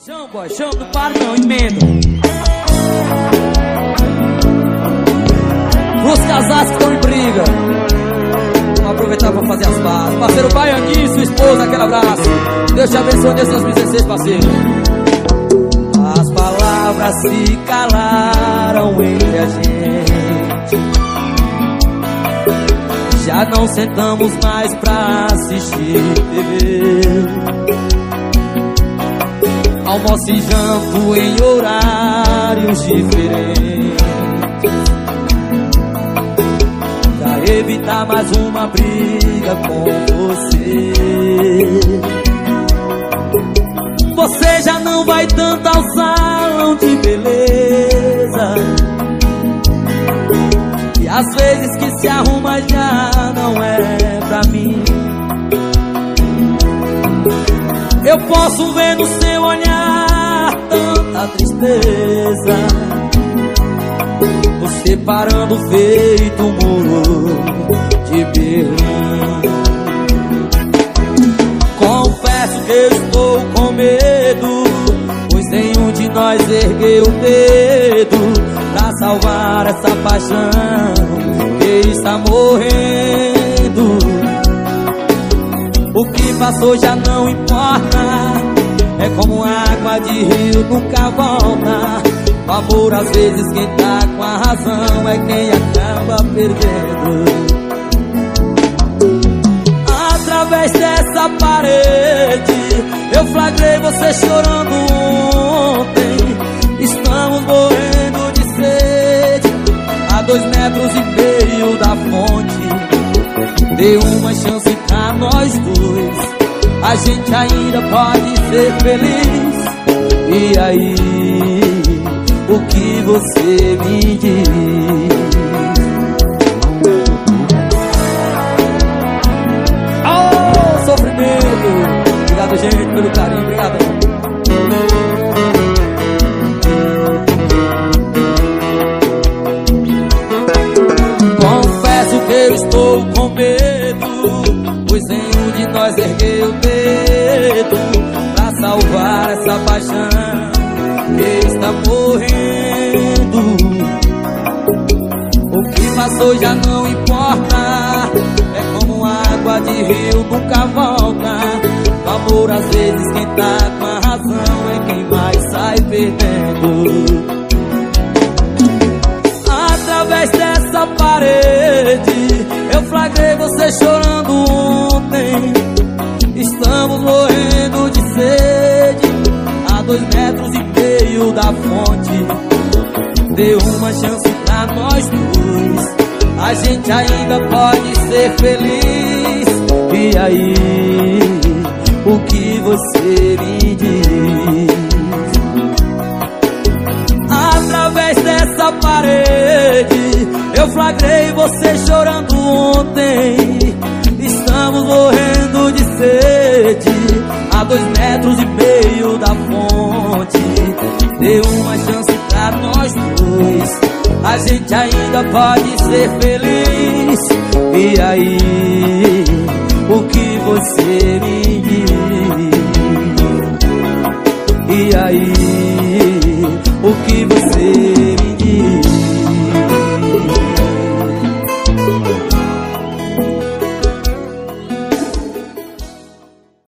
Chão, boy, chão, não para não, emenda. Os casais que estão em briga, vamos aproveitar pra fazer as pazes. Parceiro Baianinho, sua esposa, aquele abraço. Deus te abençoe nesse 2016, parceiro. As palavras se calaram entre a gente, já não sentamos mais pra assistir TV. Almoço e janto em horários diferentes, pra evitar mais uma briga com você. Você já não vai tanto ao salão de beleza, e às vezes que se arruma já não é pra mim. Eu posso ver no seu olhar tanta tristeza, você parando feito um muro de Berlim. Confesso que eu estou com medo, pois nenhum de nós ergueu o dedo pra salvar essa paixão que está morrendo. O que passou já não importa, é como água de rio, nunca volta. O amor às vezes quem tá com a razão é quem acaba perdendo. Através dessa parede eu flagrei você chorando ontem. Estamos morrendo de sede, a 2,5 metros da fonte. Dê uma chance pra nós dois, a gente ainda pode ser feliz. E aí, o que você me diz? Oh, sofrimento! Obrigado, gente, pelo carinho, obrigado. Confesso que eu estou com medo, pois nenhum de nós ergueu o dedo pra salvar essa paixão que está morrendo. O que passou já não importa, é como água de rio, nunca volta. O amor às vezes quem tá com a razão é quem mais sai perdendo. Através dessa parede eu flagrei você chorando ontem. Estamos morrendo de sede, a 2,5 metros da fonte. Dê uma chance pra nós dois, a gente ainda pode ser feliz. E aí, o que você me diz? Através dessa parede eu flagrei você chorando ontem. Estamos morrendo de sede, a 2,5 metros da fonte. Dê uma chance pra nós dois, a gente ainda pode ser feliz. E aí, o que você me diz? E aí, o que você